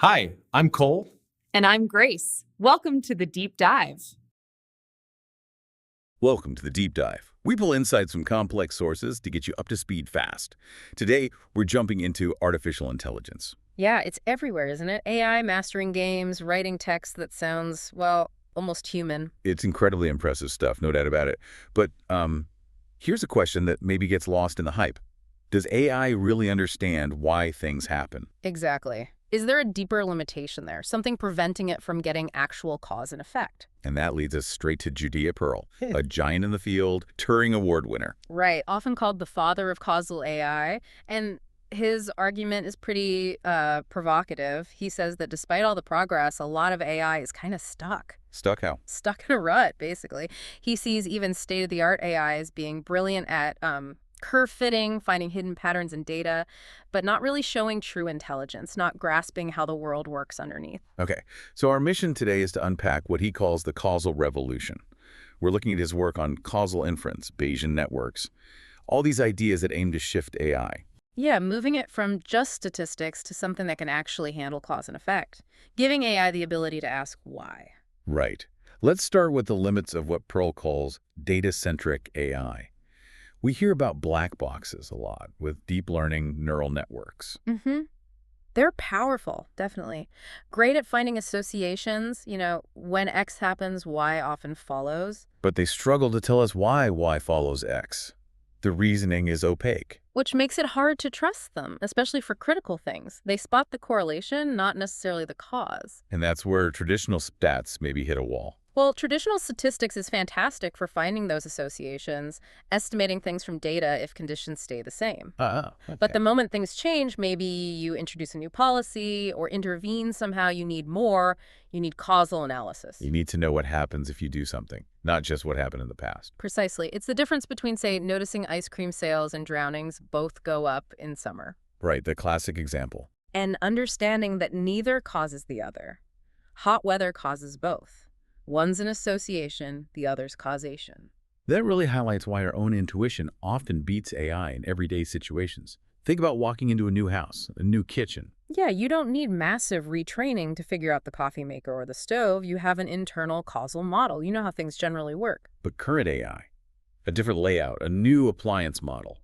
Hi, I'm Cole. And I'm Grace. Welcome to the Deep Dive. Welcome to the Deep Dive. We pull insights from complex sources to get you up to speed fast. Today, we're jumping into artificial intelligence. Yeah, it's everywhere, isn't it? AI mastering games, writing text that sounds, well, almost human. It's incredibly impressive stuff, no doubt about it. But here's a question that maybe gets lost in the hype. Does AI really understand why things happen? Exactly. Is there a deeper limitation there? Something preventing it from getting actual cause and effect? And that leads us straight to Judea Pearl, a giant in the field, Turing Award winner. Right, often called the father of causal AI. And his argument is pretty provocative. He says that despite all the progress, a lot of AI is kind of stuck. Stuck how? Stuck in a rut, basically. He sees even state-of-the-art AI as being brilliant at curve fitting, finding hidden patterns in data, but not really showing true intelligence, not grasping how the world works underneath. Okay, so our mission today is to unpack what he calls the causal revolution. We're looking at his work on causal inference, Bayesian networks, all these ideas that aim to shift AI. Yeah, moving it from just statistics to something that can actually handle cause and effect, giving AI the ability to ask why. Right. Let's start with the limits of what Pearl calls data-centric AI. We hear about black boxes a lot with deep learning neural networks. They're powerful, definitely. Great at finding associations. When X happens, Y often follows. But they struggle to tell us why Y follows X. The reasoning is opaque. Which makes it hard to trust them, especially for critical things. They spot the correlation, not necessarily the cause. And that's where traditional stats maybe hit a wall. Well, traditional statistics is fantastic for finding those associations, estimating things from data if conditions stay the same. Okay. But the moment things change, maybe you introduce a new policy or intervene somehow, you need causal analysis. You need to know what happens if you do something, not just what happened in the past. Precisely. It's the difference between, say, noticing ice cream sales and drownings both go up in summer. Right, the classic example. And understanding that neither causes the other. Hot weather causes both. One's an association, the other's causation. That really highlights why our own intuition often beats AI in everyday situations. Think about walking into a new house, a new kitchen. Yeah, you don't need massive retraining to figure out the coffee maker or the stove. You have an internal causal model. You know how things generally work. But current AI, a different layout, a new appliance model,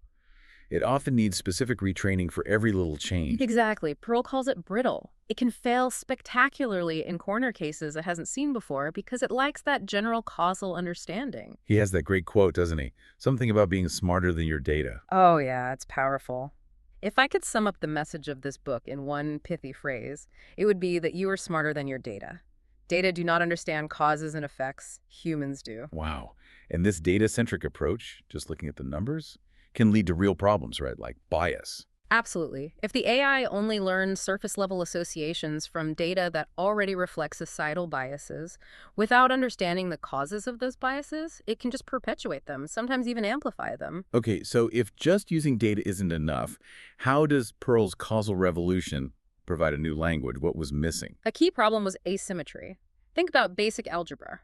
it often needs specific retraining for every little change. Exactly. Pearl calls it brittle. It can fail spectacularly in corner cases it hasn't seen before because it lacks that general causal understanding. He has that great quote, doesn't he? Something about being smarter than your data. Oh yeah, it's powerful. If I could sum up the message of this book in one pithy phrase, it would be that you are smarter than your data. Data do not understand causes and effects. Humans do. Wow. And this data-centric approach, just looking at the numbers, can lead to real problems, right? Like bias. Absolutely. If the AI only learns surface-level associations from data that already reflects societal biases, without understanding the causes of those biases, it can just perpetuate them, sometimes even amplify them. Okay, so if just using data isn't enough, how does Pearl's causal revolution provide a new language? What was missing? A key problem was asymmetry. Think about basic algebra.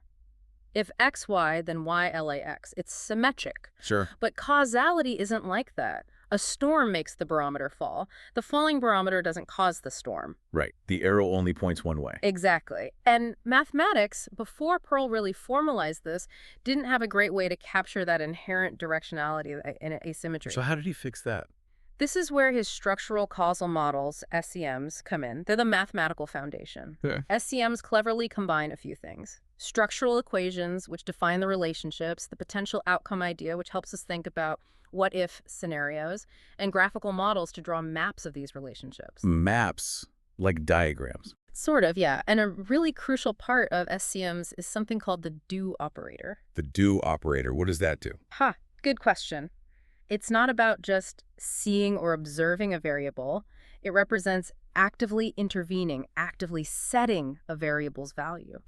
If x, y, then y, LAX. It's symmetric. Sure. But causality isn't like that. A storm makes the barometer fall. The falling barometer doesn't cause the storm. Right. The arrow only points one way. Exactly. And mathematics, before Pearl really formalized this, didn't have a great way to capture that inherent directionality in asymmetry. So how did he fix that? This is where his structural causal models, SCMs, come in. They're the mathematical foundation. Yeah. SCMs cleverly combine a few things. Structural equations, which define the relationships, the potential outcome idea, which helps us think about what-if scenarios, and graphical models to draw maps of these relationships. Maps, like diagrams. Sort of, yeah. And a really crucial part of SCMs is something called the do operator. The do operator, what does that do? Good question. It's not about just seeing or observing a variable. It represents actively intervening, actively setting a variable's value.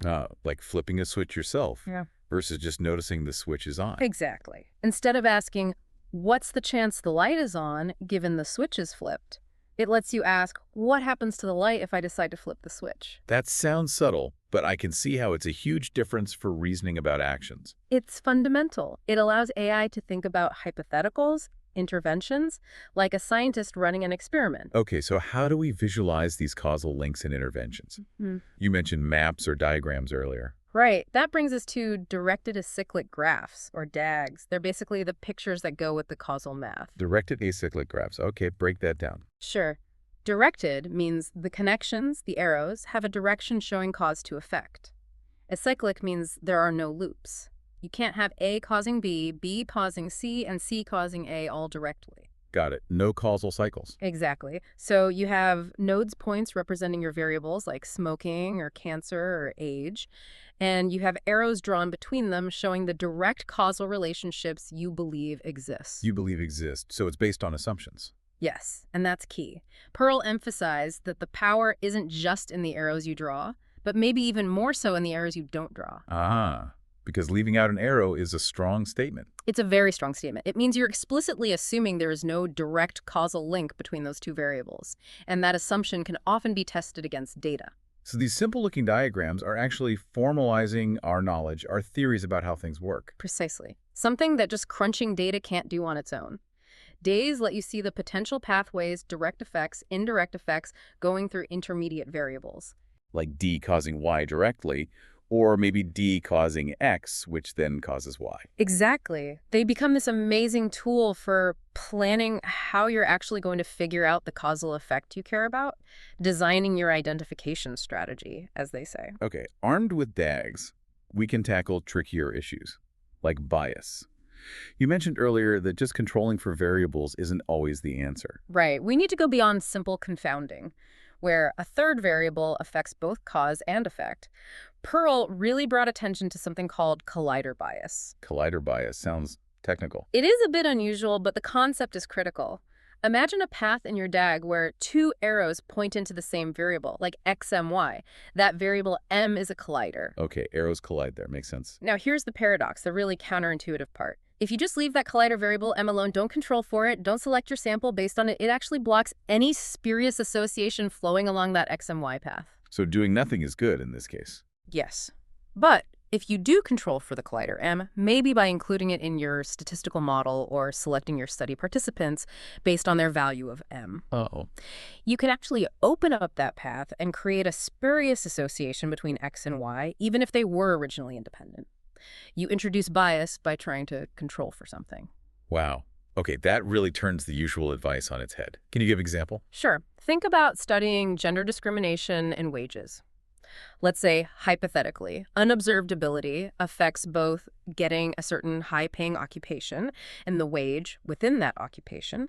Like flipping a switch yourself. Yeah. Versus just noticing the switch is on. Exactly. Instead of asking, what's the chance the light is on given the switch is flipped? It lets you ask, what happens to the light if I decide to flip the switch? That sounds subtle, but I can see how it's a huge difference for reasoning about actions. It's fundamental. It allows AI to think about hypotheticals interventions, like a scientist running an experiment. Okay, so how do we visualize these causal links and interventions? You mentioned maps or diagrams earlier. Right. That brings us to directed acyclic graphs, or DAGs. They're basically the pictures that go with the causal math. Directed acyclic graphs. Okay, break that down. Sure. Directed means the connections, the arrows, have a direction showing cause to effect. Acyclic means there are no loops. You can't have A causing B, B causing C, and C causing A all directly. Got it. No causal cycles. Exactly. So you have nodes points representing your variables like smoking or cancer or age, and you have arrows drawn between them showing the direct causal relationships you believe exist. You believe exist, so it's based on assumptions. Yes, and that's key. Pearl emphasized that the power isn't just in the arrows you draw, but maybe even more so in the arrows you don't draw. Ah, because leaving out an arrow is a strong statement. It's a very strong statement. It means you're explicitly assuming there is no direct causal link between those two variables, and that assumption can often be tested against data. So these simple-looking diagrams are actually formalizing our knowledge, our theories about how things work. Precisely. Something that just crunching data can't do on its own. DAYS let you see the potential pathways, direct effects, indirect effects going through intermediate variables. Like D causing Y directly, or maybe D causing X, which then causes Y. Exactly. They become this amazing tool for planning how you're actually going to figure out the causal effect you care about, designing your identification strategy, as they say. Okay, armed with DAGs, we can tackle trickier issues, like bias. You mentioned earlier that just controlling for variables isn't always the answer. Right. We need to go beyond simple confounding, where a third variable affects both cause and effect. Pearl really brought attention to something called collider bias. Collider bias sounds technical. It is a bit unusual, but the concept is critical. Imagine a path in your DAG where two arrows point into the same variable, like x, m, y. That variable m is a collider. Okay, arrows collide there. Makes sense. Now here's the paradox, the really counterintuitive part. If you just leave that collider variable m alone, don't control for it, don't select your sample based on it, it actually blocks any spurious association flowing along that x and y path. So doing nothing is good in this case. Yes. But if you do control for the collider m, maybe by including it in your statistical model or selecting your study participants based on their value of m, you can actually open up that path and create a spurious association between x and y, even if they were originally independent. You introduce bias by trying to control for something. Wow. Okay, that really turns the usual advice on its head. Can you give an example? Sure. Think about studying gender discrimination in wages. Let's say, hypothetically, unobserved ability affects both getting a certain high-paying occupation and the wage within that occupation.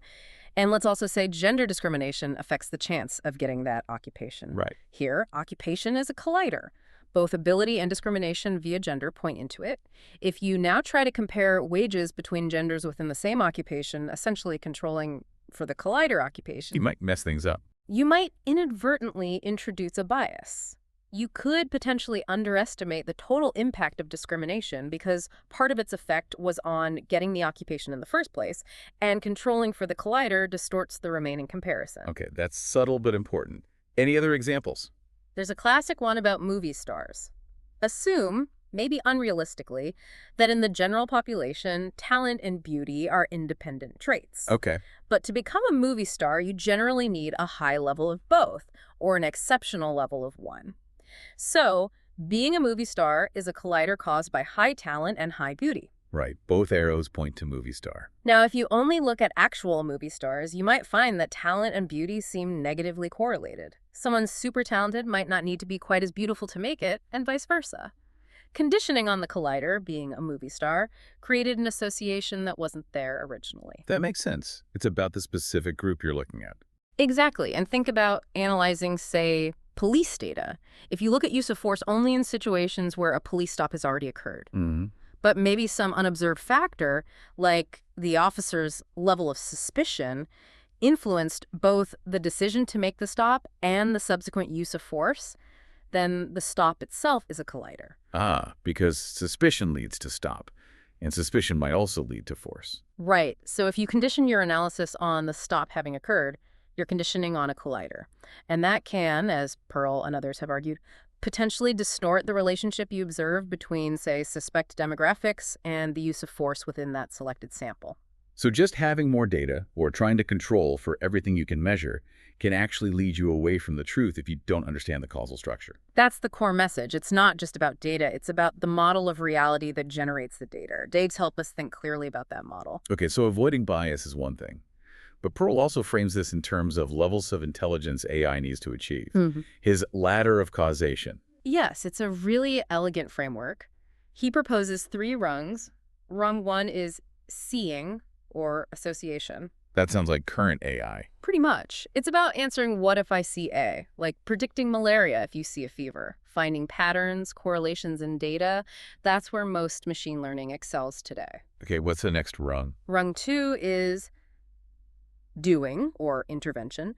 And let's also say gender discrimination affects the chance of getting that occupation. Right. Here, occupation is a collider. Both ability and discrimination via gender point into it. If you now try to compare wages between genders within the same occupation, essentially controlling for the collider occupation, You might mess things up. you might inadvertently introduce a bias. You could potentially underestimate the total impact of discrimination because part of its effect was on getting the occupation in the first place, and controlling for the collider distorts the remaining comparison. Okay, that's subtle but important. Any other examples? There's a classic one about movie stars. Assume, maybe unrealistically, that in the general population, talent and beauty are independent traits. Okay. But to become a movie star, you generally need a high level of both, or an exceptional level of one. So, being a movie star is a collider caused by high talent and high beauty. Right. Both arrows point to movie star. Now, if you only look at actual movie stars, you might find that talent and beauty seem negatively correlated. Someone super talented might not need to be quite as beautiful to make it, and vice versa. Conditioning on the collider, being a movie star, created an association that wasn't there originally. That makes sense. It's about the specific group you're looking at. Exactly. And think about analyzing, say, police data. If you look at use of force only in situations where a police stop has already occurred, but maybe some unobserved factor, like the officer's level of suspicion, influenced both the decision to make the stop and the subsequent use of force, then the stop itself is a collider. Ah, because suspicion leads to stop, and suspicion might also lead to force. Right. So if you condition your analysis on the stop having occurred, you're conditioning on a collider. And that can, as Pearl and others have argued, potentially distort the relationship you observe between, say, suspect demographics and the use of force within that selected sample. So just having more data or trying to control for everything you can measure can actually lead you away from the truth if you don't understand the causal structure. That's the core message. It's not just about data. It's about the model of reality that generates the data. Diggs help us think clearly about that model. Okay, so avoiding bias is one thing. But Pearl also frames this in terms of levels of intelligence AI needs to achieve. His ladder of causation. Yes, it's a really elegant framework. He proposes 3 rungs. Rung 1 is seeing, or association. That sounds like current AI. Pretty much. It's about answering what if I see A, like predicting malaria if you see a fever, finding patterns, correlations in data. That's where most machine learning excels today. Okay, what's the next rung? Rung 2 is doing, or intervention.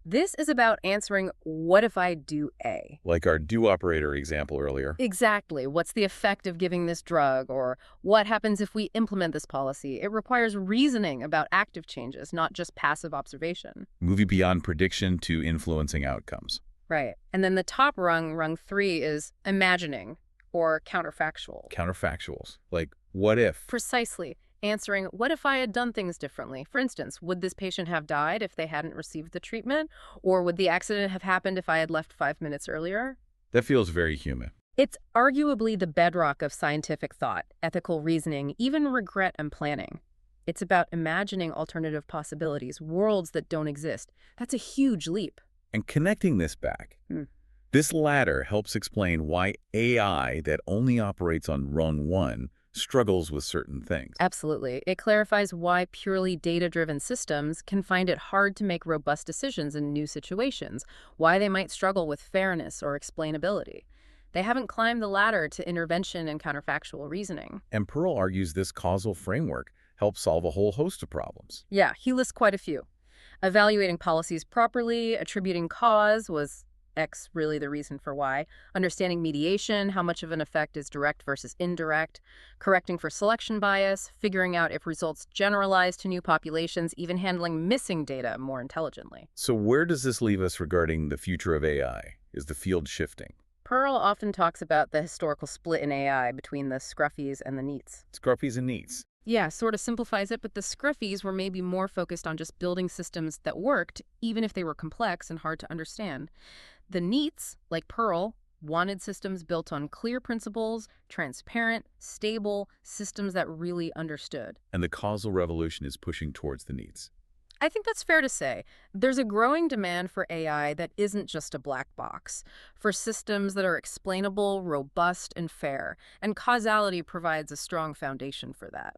This is about answering what if I do A. Like our do operator example earlier. Exactly. What's the effect of giving this drug? Or what happens if we implement this policy? It requires reasoning about active changes, not just passive observation. Moving beyond prediction to influencing outcomes. Right. And then the top rung, rung 3, is imagining, or counterfactual. Counterfactuals. Like, what if? Precisely. Answering, what if I had done things differently? For instance, would this patient have died if they hadn't received the treatment? Or would the accident have happened if I had left 5 minutes earlier? That feels very human. It's arguably the bedrock of scientific thought, ethical reasoning, even regret and planning. It's about imagining alternative possibilities, worlds that don't exist. That's a huge leap. And connecting this back, this ladder helps explain why AI that only operates on rung 1 struggles with certain things. Absolutely. It clarifies why purely data-driven systems can find it hard to make robust decisions in new situations, why they might struggle with fairness or explainability. They haven't climbed the ladder to intervention and counterfactual reasoning. And Pearl argues this causal framework helps solve a whole host of problems. Yeah, he lists quite a few. Evaluating policies properly, attributing cause, was X really the reason for Y, understanding mediation, how much of an effect is direct versus indirect, correcting for selection bias, figuring out if results generalize to new populations, even handling missing data more intelligently. So where does this leave us regarding the future of AI? Is the field shifting? Pearl often talks about the historical split in AI between the scruffies and the neats. Scruffies and neats. Yeah, sort of simplifies it, but the scruffies were maybe more focused on just building systems that worked, even if they were complex and hard to understand. The neats, like Pearl, wanted systems built on clear principles, transparent, stable, systems that really understood. And the causal revolution is pushing towards the needs. I think that's fair to say. There's a growing demand for AI that isn't just a black box, for systems that are explainable, robust, and fair, and causality provides a strong foundation for that.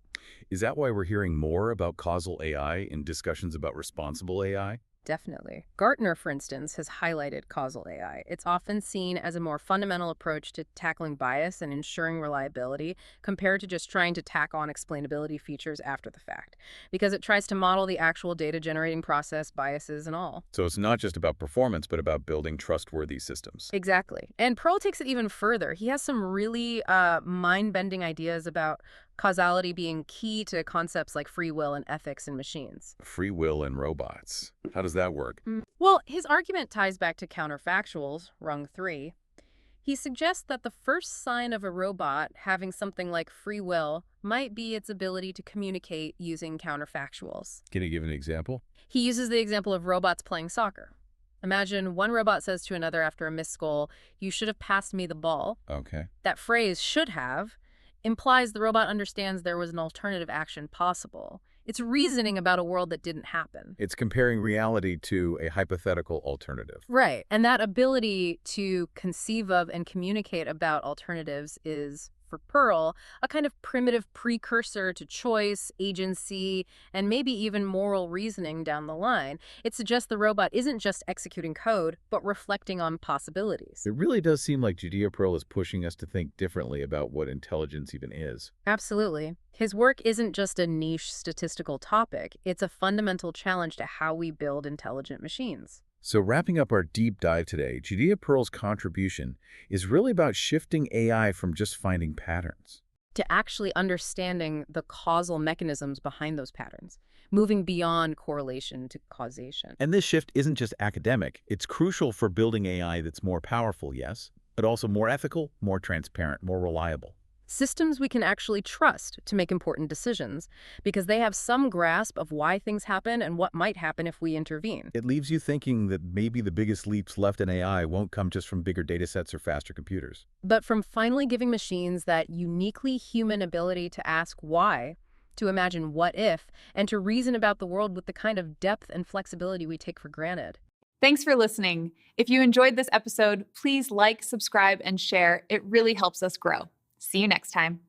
Is that why we're hearing more about causal AI in discussions about responsible AI? Definitely. Gartner, for instance, has highlighted causal AI. It's often seen as a more fundamental approach to tackling bias and ensuring reliability compared to just trying to tack on explainability features after the fact, because it tries to model the actual data-generating process, biases, and all. So it's not just about performance, but about building trustworthy systems. Exactly. And Pearl takes it even further. He has some really mind-bending ideas about causality being key to concepts like free will and ethics in machines. Free will in robots. How does that work? Well, his argument ties back to counterfactuals, rung 3. He suggests that the first sign of a robot having something like free will might be its ability to communicate using counterfactuals. Can you give an example? He uses the example of robots playing soccer. Imagine one robot says to another after a missed goal, "You should have passed me the ball." Okay. That phrase, "should have," implies the robot understands there was an alternative action possible. It's reasoning about a world that didn't happen. It's comparing reality to a hypothetical alternative. Right. And that ability to conceive of and communicate about alternatives is, for Pearl, a kind of primitive precursor to choice, agency, and maybe even moral reasoning down the line. It suggests the robot isn't just executing code, but reflecting on possibilities. It really does seem like Judea Pearl is pushing us to think differently about what intelligence even is. Absolutely. His work isn't just a niche statistical topic. It's a fundamental challenge to how we build intelligent machines. So wrapping up our deep dive today, Judea Pearl's contribution is really about shifting AI from just finding patterns to actually understanding the causal mechanisms behind those patterns, moving beyond correlation to causation. And this shift isn't just academic. It's crucial for building AI that's more powerful, yes, but also more ethical, more transparent, more reliable. systems we can actually trust to make important decisions, because they have some grasp of why things happen and what might happen if we intervene. It leaves you thinking that maybe the biggest leaps left in AI won't come just from bigger datasets or faster computers. But from finally giving machines that uniquely human ability to ask why, to imagine what if, and to reason about the world with the kind of depth and flexibility we take for granted. Thanks for listening. If you enjoyed this episode, please like, subscribe, and share. It really helps us grow. See you next time.